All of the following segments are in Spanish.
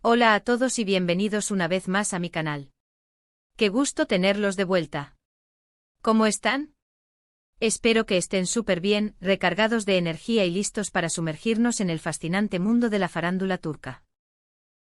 Hola a todos y bienvenidos una vez más a mi canal. Qué gusto tenerlos de vuelta. ¿Cómo están? Espero que estén súper bien, recargados de energía y listos para sumergirnos en el fascinante mundo de la farándula turca.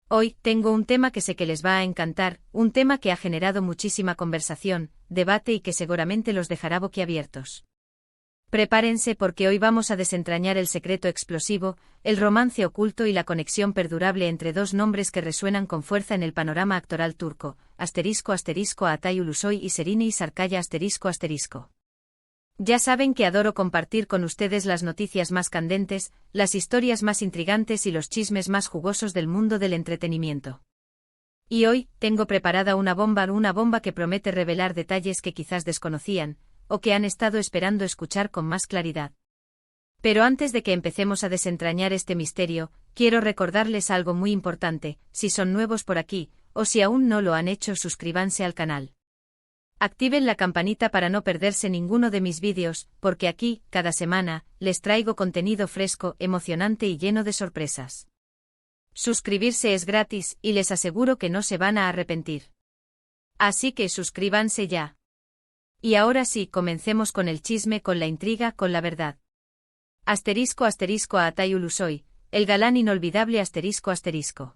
Hoy tengo un tema que sé que les va a encantar, un tema que ha generado muchísima conversación, debate y que seguramente los dejará boquiabiertos. Prepárense porque hoy vamos a desentrañar el secreto explosivo, el romance oculto y la conexión perdurable entre dos nombres que resuenan con fuerza en el panorama actoral turco, ***Atay Ulusoy y Serine Sarıkaya ***. Ya saben que adoro compartir con ustedes las noticias más candentes, las historias más intrigantes y los chismes más jugosos del mundo del entretenimiento. Y hoy, tengo preparada una bomba que promete revelar detalles que quizás desconocían, o que han estado esperando escuchar con más claridad. Pero antes de que empecemos a desentrañar este misterio, quiero recordarles algo muy importante: si son nuevos por aquí, o si aún no lo han hecho, suscríbanse al canal. Activen la campanita para no perderse ninguno de mis vídeos, porque aquí, cada semana, les traigo contenido fresco, emocionante y lleno de sorpresas. Suscribirse es gratis, y les aseguro que no se van a arrepentir. Así que suscríbanse ya. Y ahora sí, comencemos con el chisme, con la intriga, con la verdad. Atay Ulusoy, el galán inolvidable ***.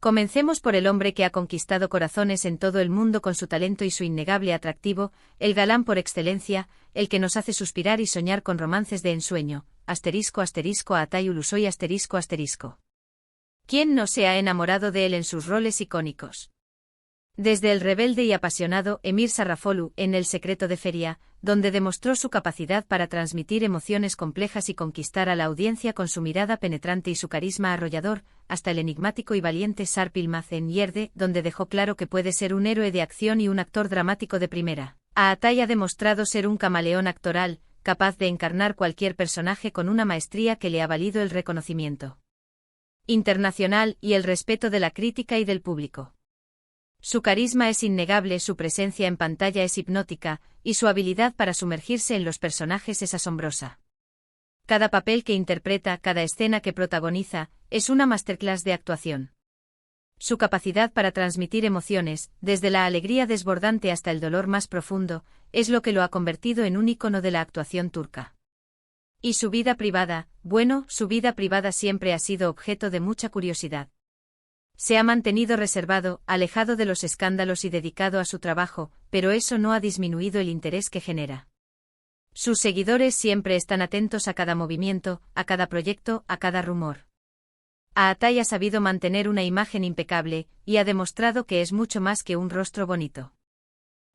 Comencemos por el hombre que ha conquistado corazones en todo el mundo con su talento y su innegable atractivo, el galán por excelencia, el que nos hace suspirar y soñar con romances de ensueño, ***Atay Ulusoy ***. ¿Quién no se ha enamorado de él en sus roles icónicos? Desde el rebelde y apasionado Emir Sarrafolu en El secreto de Feria, donde demostró su capacidad para transmitir emociones complejas y conquistar a la audiencia con su mirada penetrante y su carisma arrollador, hasta el enigmático y valiente Sarp Yılmaz en Yerde, donde dejó claro que puede ser un héroe de acción y un actor dramático de primera. Atay ha demostrado ser un camaleón actoral, capaz de encarnar cualquier personaje con una maestría que le ha valido el reconocimiento internacional y el respeto de la crítica y del público. Su carisma es innegable, su presencia en pantalla es hipnótica, y su habilidad para sumergirse en los personajes es asombrosa. Cada papel que interpreta, cada escena que protagoniza, es una masterclass de actuación. Su capacidad para transmitir emociones, desde la alegría desbordante hasta el dolor más profundo, es lo que lo ha convertido en un ícono de la actuación turca. Y su vida privada, su vida privada siempre ha sido objeto de mucha curiosidad. Se ha mantenido reservado, alejado de los escándalos y dedicado a su trabajo, pero eso no ha disminuido el interés que genera. Sus seguidores siempre están atentos a cada movimiento, a cada proyecto, a cada rumor. Atay ha sabido mantener una imagen impecable, y ha demostrado que es mucho más que un rostro bonito.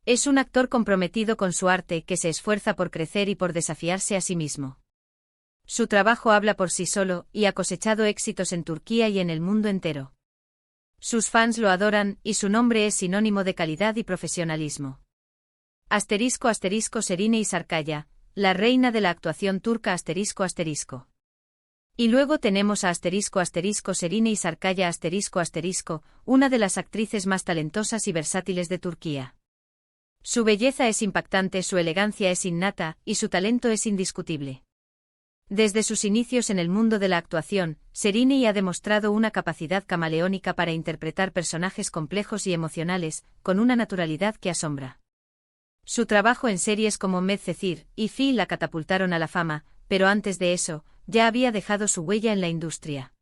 Es un actor comprometido con su arte, que se esfuerza por crecer y por desafiarse a sí mismo. Su trabajo habla por sí solo, y ha cosechado éxitos en Turquía y en el mundo entero. Sus fans lo adoran, y su nombre es sinónimo de calidad y profesionalismo. Serine Sarıkaya, la reina de la actuación turca ***. Y luego tenemos a Serine Sarıkaya ***, una de las actrices más talentosas y versátiles de Turquía. Su belleza es impactante, su elegancia es innata, y su talento es indiscutible. Desde sus inicios en el mundo de la actuación, Serine ha demostrado una capacidad camaleónica para interpretar personajes complejos y emocionales, con una naturalidad que asombra. Su trabajo en series como Medcezir y Fi la catapultaron a la fama, pero antes de eso, ya había dejado su huella en la industria.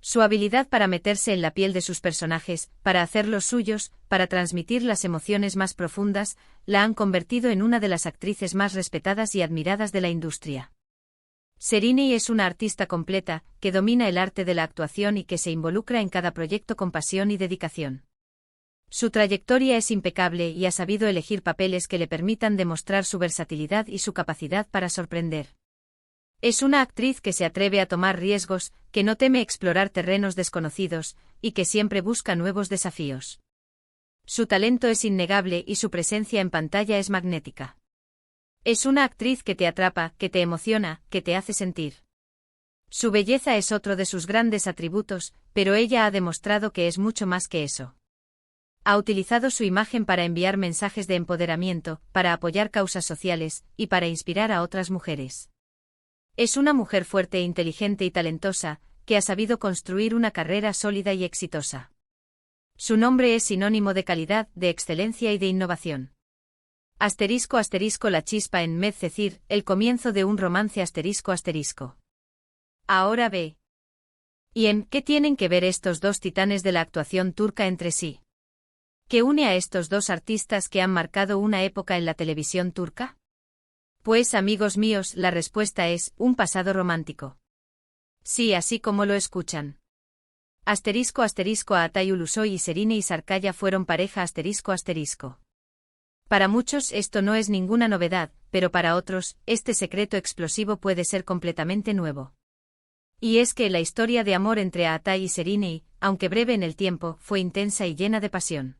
Su habilidad para meterse en la piel de sus personajes, para hacerlos suyos, para transmitir las emociones más profundas, la han convertido en una de las actrices más respetadas y admiradas de la industria. Serine es una artista completa, que domina el arte de la actuación y que se involucra en cada proyecto con pasión y dedicación. Su trayectoria es impecable y ha sabido elegir papeles que le permitan demostrar su versatilidad y su capacidad para sorprender. Es una actriz que se atreve a tomar riesgos, que no teme explorar terrenos desconocidos, y que siempre busca nuevos desafíos. Su talento es innegable y su presencia en pantalla es magnética. Es una actriz que te atrapa, que te emociona, que te hace sentir. Su belleza es otro de sus grandes atributos, pero ella ha demostrado que es mucho más que eso. Ha utilizado su imagen para enviar mensajes de empoderamiento, para apoyar causas sociales, y para inspirar a otras mujeres. Es una mujer fuerte, inteligente y talentosa, que ha sabido construir una carrera sólida y exitosa. Su nombre es sinónimo de calidad, de excelencia y de innovación. Asterisco asterisco la chispa en Medcezir, el comienzo de un romance asterisco asterisco. Ahora ve. ¿Y en qué tienen que ver estos dos titanes de la actuación turca entre sí? ¿Qué une a estos dos artistas que han marcado una época en la televisión turca? Pues, amigos míos, la respuesta es un pasado romántico. Sí, así como lo escuchan. Asterisco asterisco Atay Ulusoy y Serine y Sarkaya fueron pareja asterisco asterisco. Para muchos esto no es ninguna novedad, pero para otros, este secreto explosivo puede ser completamente nuevo. Y es que la historia de amor entre Atay y Serine, aunque breve en el tiempo, fue intensa y llena de pasión.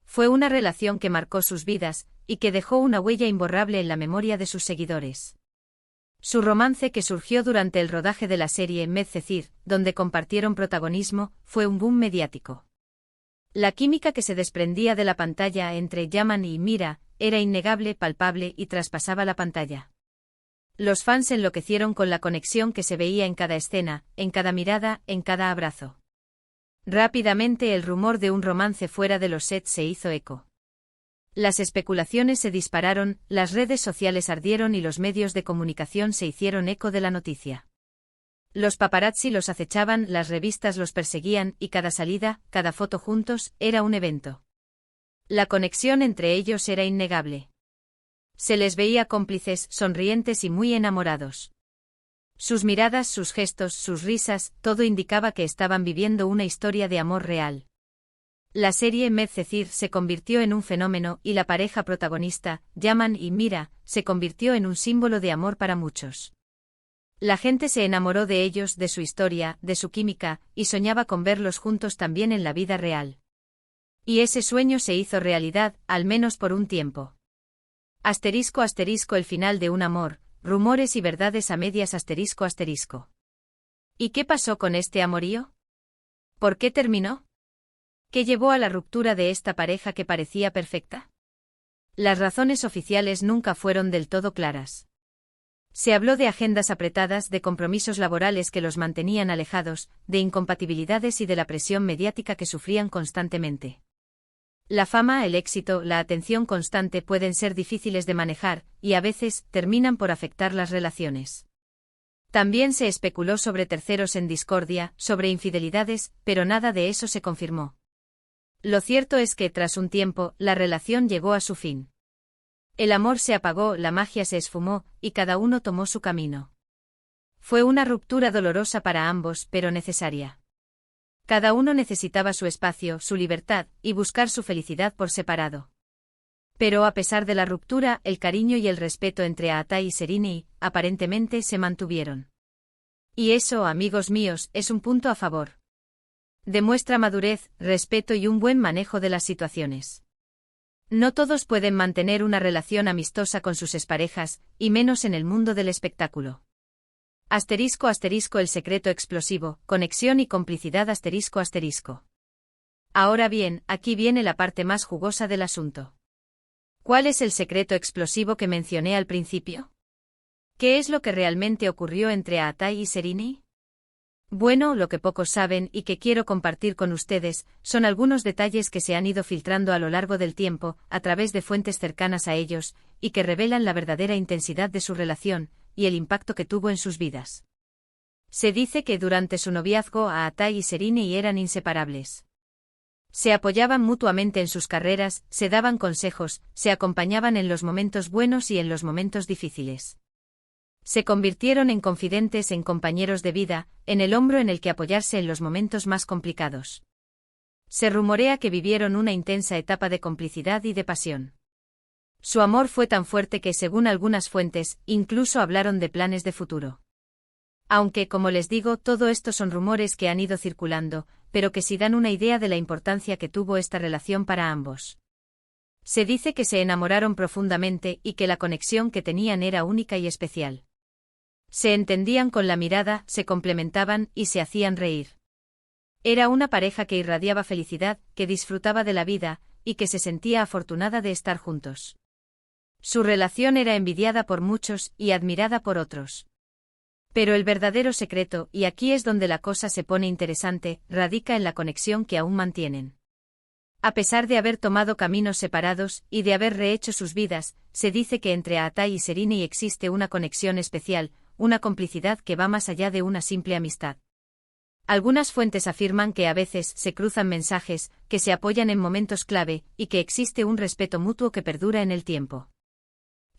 Fue una relación que marcó sus vidas, y que dejó una huella imborrable en la memoria de sus seguidores. Su romance, que surgió durante el rodaje de la serie Medcezir, donde compartieron protagonismo, fue un boom mediático. La química que se desprendía de la pantalla entre Yaman y Mira era innegable, palpable y traspasaba la pantalla. Los fans enloquecieron con la conexión que se veía en cada escena, en cada mirada, en cada abrazo. Rápidamente el rumor de un romance fuera de los sets se hizo eco. Las especulaciones se dispararon, las redes sociales ardieron y los medios de comunicación se hicieron eco de la noticia. Los paparazzi los acechaban, las revistas los perseguían y cada salida, cada foto juntos, era un evento. La conexión entre ellos era innegable. Se les veía cómplices, sonrientes y muy enamorados. Sus miradas, sus gestos, sus risas, todo indicaba que estaban viviendo una historia de amor real. La serie Medcezir se convirtió en un fenómeno y la pareja protagonista, Yaman y Mira, se convirtió en un símbolo de amor para muchos. La gente se enamoró de ellos, de su historia, de su química, y soñaba con verlos juntos también en la vida real. Y ese sueño se hizo realidad, al menos por un tiempo. Asterisco asterisco el final de un amor, rumores y verdades a medias asterisco asterisco. ¿Y qué pasó con este amorío? ¿Por qué terminó? ¿Qué llevó a la ruptura de esta pareja que parecía perfecta? Las razones oficiales nunca fueron del todo claras. Se habló de agendas apretadas, de compromisos laborales que los mantenían alejados, de incompatibilidades y de la presión mediática que sufrían constantemente. La fama, el éxito, la atención constante pueden ser difíciles de manejar, y a veces terminan por afectar las relaciones. También se especuló sobre terceros en discordia, sobre infidelidades, pero nada de eso se confirmó. Lo cierto es que tras un tiempo, la relación llegó a su fin. El amor se apagó, la magia se esfumó, y cada uno tomó su camino. Fue una ruptura dolorosa para ambos, pero necesaria. Cada uno necesitaba su espacio, su libertad, y buscar su felicidad por separado. Pero a pesar de la ruptura, el cariño y el respeto entre Atay y Serine, aparentemente, se mantuvieron. Y eso, amigos míos, es un punto a favor. Demuestra madurez, respeto y un buen manejo de las situaciones. No todos pueden mantener una relación amistosa con sus exparejas, y menos en el mundo del espectáculo. Asterisco asterisco el secreto explosivo, conexión y complicidad asterisco asterisco. Ahora bien, aquí viene la parte más jugosa del asunto. ¿Cuál es el secreto explosivo que mencioné al principio? ¿Qué es lo que realmente ocurrió entre Atay y Serine? Bueno, lo que pocos saben y que quiero compartir con ustedes, son algunos detalles que se han ido filtrando a lo largo del tiempo, a través de fuentes cercanas a ellos, y que revelan la verdadera intensidad de su relación, y el impacto que tuvo en sus vidas. Se dice que durante su noviazgo Atay y Serine eran inseparables. Se apoyaban mutuamente en sus carreras, se daban consejos, se acompañaban en los momentos buenos y en los momentos difíciles. Se convirtieron en confidentes, en compañeros de vida, en el hombro en el que apoyarse en los momentos más complicados. Se rumorea que vivieron una intensa etapa de complicidad y de pasión. Su amor fue tan fuerte que, según algunas fuentes, incluso hablaron de planes de futuro. Aunque, como les digo, todo esto son rumores que han ido circulando, pero que sí dan una idea de la importancia que tuvo esta relación para ambos. Se dice que se enamoraron profundamente y que la conexión que tenían era única y especial. Se entendían con la mirada, se complementaban y se hacían reír. Era una pareja que irradiaba felicidad, que disfrutaba de la vida, y que se sentía afortunada de estar juntos. Su relación era envidiada por muchos y admirada por otros. Pero el verdadero secreto, y aquí es donde la cosa se pone interesante, radica en la conexión que aún mantienen. A pesar de haber tomado caminos separados y de haber rehecho sus vidas, se dice que entre Aatai y Serenei existe una conexión especial, una complicidad que va más allá de una simple amistad. Algunas fuentes afirman que a veces se cruzan mensajes, que se apoyan en momentos clave, y que existe un respeto mutuo que perdura en el tiempo.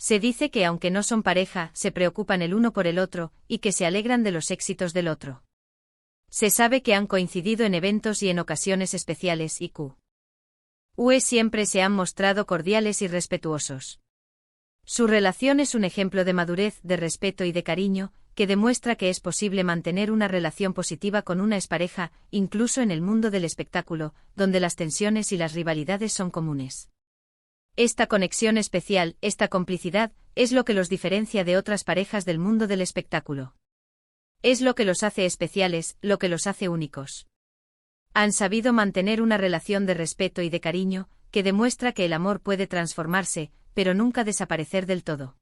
Se dice que aunque no son pareja, se preocupan el uno por el otro, y que se alegran de los éxitos del otro. Se sabe que han coincidido en eventos y en ocasiones especiales y siempre se han mostrado cordiales y respetuosos. Su relación es un ejemplo de madurez, de respeto y de cariño, que demuestra que es posible mantener una relación positiva con una expareja, incluso en el mundo del espectáculo, donde las tensiones y las rivalidades son comunes. Esta conexión especial, esta complicidad, es lo que los diferencia de otras parejas del mundo del espectáculo. Es lo que los hace especiales, lo que los hace únicos. Han sabido mantener una relación de respeto y de cariño, que demuestra que el amor puede transformarse, pero nunca desaparecer del todo.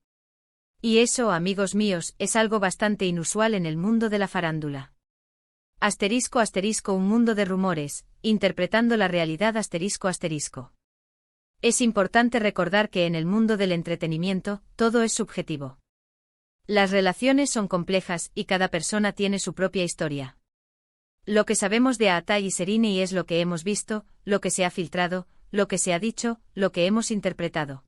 Y eso, amigos míos, es algo bastante inusual en el mundo de la farándula. ***, un mundo de rumores, interpretando la realidad ***. Es importante recordar que en el mundo del entretenimiento, todo es subjetivo. Las relaciones son complejas y cada persona tiene su propia historia. Lo que sabemos de Aatai y Serenei es lo que hemos visto, lo que se ha filtrado, lo que se ha dicho, lo que hemos interpretado.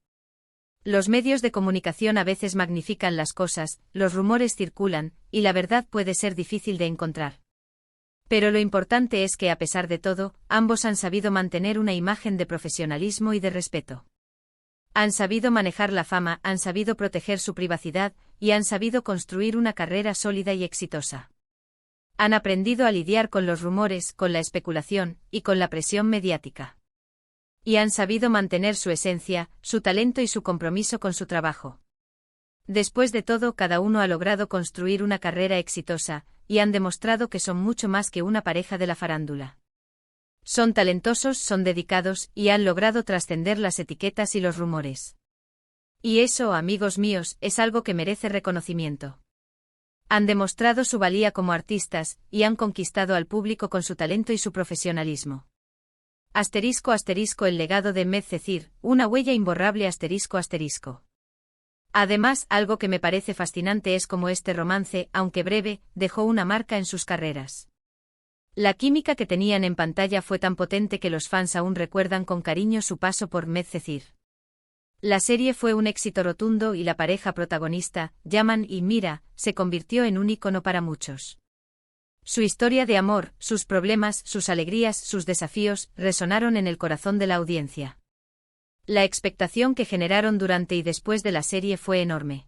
Los medios de comunicación a veces magnifican las cosas, los rumores circulan, y la verdad puede ser difícil de encontrar. Pero lo importante es que a pesar de todo, ambos han sabido mantener una imagen de profesionalismo y de respeto. Han sabido manejar la fama, han sabido proteger su privacidad, y han sabido construir una carrera sólida y exitosa. Han aprendido a lidiar con los rumores, con la especulación, y con la presión mediática. Y han sabido mantener su esencia, su talento y su compromiso con su trabajo. Después de todo, cada uno ha logrado construir una carrera exitosa, y han demostrado que son mucho más que una pareja de la farándula. Son talentosos, son dedicados, y han logrado trascender las etiquetas y los rumores. Y eso, amigos míos, es algo que merece reconocimiento. Han demostrado su valía como artistas, y han conquistado al público con su talento y su profesionalismo. ***, el legado de Medcezir, una huella imborrable ***. Además, algo que me parece fascinante es cómo este romance, aunque breve, dejó una marca en sus carreras. La química que tenían en pantalla fue tan potente que los fans aún recuerdan con cariño su paso por Medcezir. La serie fue un éxito rotundo y la pareja protagonista, Yaman y Mira, se convirtió en un ícono para muchos. Su historia de amor, sus problemas, sus alegrías, sus desafíos, resonaron en el corazón de la audiencia. La expectación que generaron durante y después de la serie fue enorme.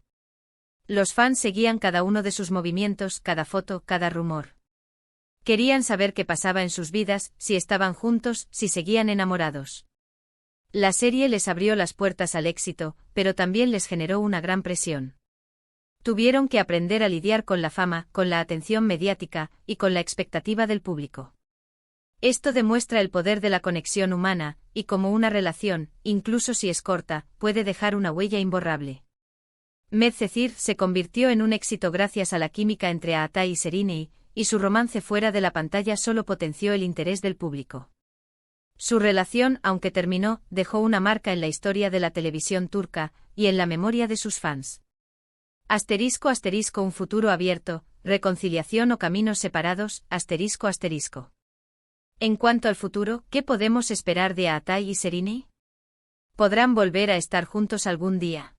Los fans seguían cada uno de sus movimientos, cada foto, cada rumor. Querían saber qué pasaba en sus vidas, si estaban juntos, si seguían enamorados. La serie les abrió las puertas al éxito, pero también les generó una gran presión. Tuvieron que aprender a lidiar con la fama, con la atención mediática, y con la expectativa del público. Esto demuestra el poder de la conexión humana, y cómo una relación, incluso si es corta, puede dejar una huella imborrable. Medcezir se convirtió en un éxito gracias a la química entre Aatai y Serenei, y su romance fuera de la pantalla solo potenció el interés del público. Su relación, aunque terminó, dejó una marca en la historia de la televisión turca, y en la memoria de sus fans. ***, un futuro abierto, reconciliación o caminos separados, ***. En cuanto al futuro, ¿qué podemos esperar de Aatai y Serenei? ¿Podrán volver a estar juntos algún día?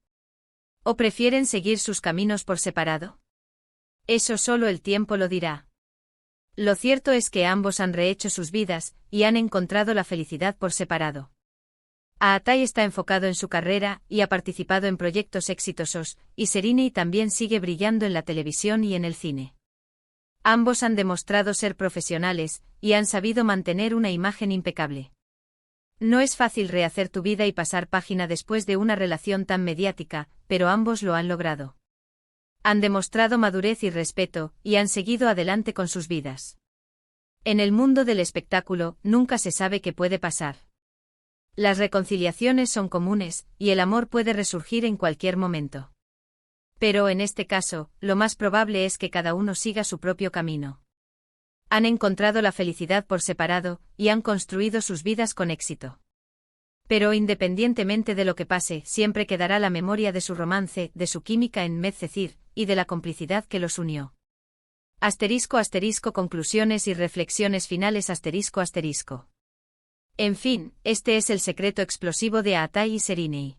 ¿O prefieren seguir sus caminos por separado? Eso solo el tiempo lo dirá. Lo cierto es que ambos han rehecho sus vidas, y han encontrado la felicidad por separado. Aatai está enfocado en su carrera, y ha participado en proyectos exitosos, y Serenei también sigue brillando en la televisión y en el cine. Ambos han demostrado ser profesionales, y han sabido mantener una imagen impecable. No es fácil rehacer tu vida y pasar página después de una relación tan mediática, pero ambos lo han logrado. Han demostrado madurez y respeto, y han seguido adelante con sus vidas. En el mundo del espectáculo, nunca se sabe qué puede pasar. Las reconciliaciones son comunes, y el amor puede resurgir en cualquier momento. Pero en este caso, lo más probable es que cada uno siga su propio camino. Han encontrado la felicidad por separado, y han construido sus vidas con éxito. Pero independientemente de lo que pase, siempre quedará la memoria de su romance, de su química en Medcezir, y de la complicidad que los unió. *** Conclusiones y reflexiones finales ***. En fin, este es el secreto explosivo de Aatai y Serinei.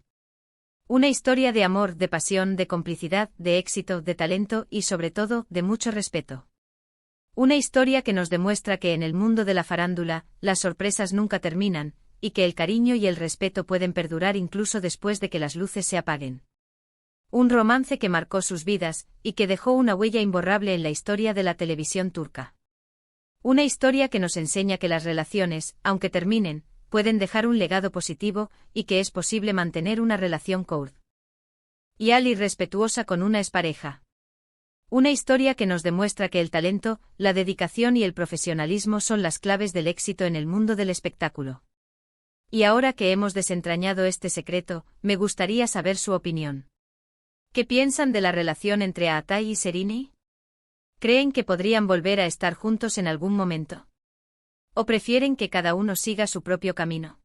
Una historia de amor, de pasión, de complicidad, de éxito, de talento y sobre todo, de mucho respeto. Una historia que nos demuestra que en el mundo de la farándula, las sorpresas nunca terminan, y que el cariño y el respeto pueden perdurar incluso después de que las luces se apaguen. Un romance que marcó sus vidas, y que dejó una huella imborrable en la historia de la televisión turca. Una historia que nos enseña que las relaciones, aunque terminen, pueden dejar un legado positivo, y que es posible mantener una relación cordial y respetuosa con una expareja. Una historia que nos demuestra que el talento, la dedicación y el profesionalismo son las claves del éxito en el mundo del espectáculo. Y ahora que hemos desentrañado este secreto, me gustaría saber su opinión. ¿Qué piensan de la relación entre Aatai y Serinei? ¿Creen que podrían volver a estar juntos en algún momento? ¿O prefieren que cada uno siga su propio camino?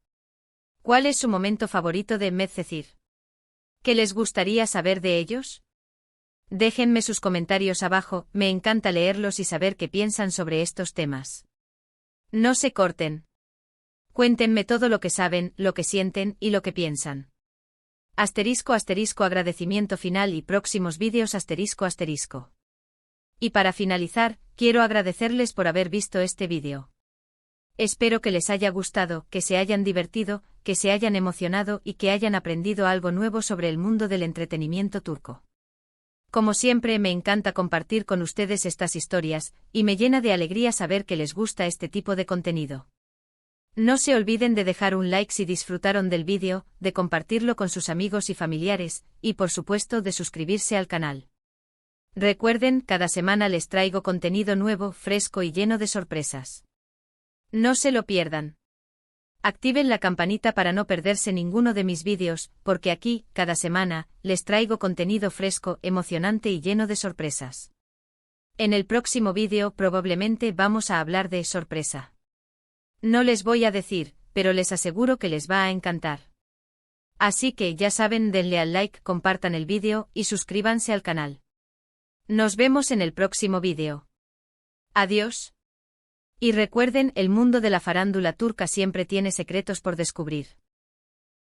¿Cuál es su momento favorito de Medcezir? ¿Qué les gustaría saber de ellos? Déjenme sus comentarios abajo, me encanta leerlos y saber qué piensan sobre estos temas. No se corten. Cuéntenme todo lo que saben, lo que sienten y lo que piensan. *** Agradecimiento final y próximos vídeos ***. Y para finalizar, quiero agradecerles por haber visto este vídeo. Espero que les haya gustado, que se hayan divertido, que se hayan emocionado y que hayan aprendido algo nuevo sobre el mundo del entretenimiento turco. Como siempre me encanta compartir con ustedes estas historias, y me llena de alegría saber que les gusta este tipo de contenido. No se olviden de dejar un like si disfrutaron del vídeo, de compartirlo con sus amigos y familiares, y por supuesto de suscribirse al canal. Recuerden, cada semana les traigo contenido nuevo, fresco y lleno de sorpresas. No se lo pierdan. Activen la campanita para no perderse ninguno de mis vídeos, porque aquí, cada semana, les traigo contenido fresco, emocionante y lleno de sorpresas. En el próximo vídeo probablemente vamos a hablar de sorpresa. No les voy a decir, pero les aseguro que les va a encantar. Así que ya saben, denle al like, compartan el vídeo y suscríbanse al canal. Nos vemos en el próximo vídeo. Adiós. Y recuerden, el mundo de la farándula turca siempre tiene secretos por descubrir.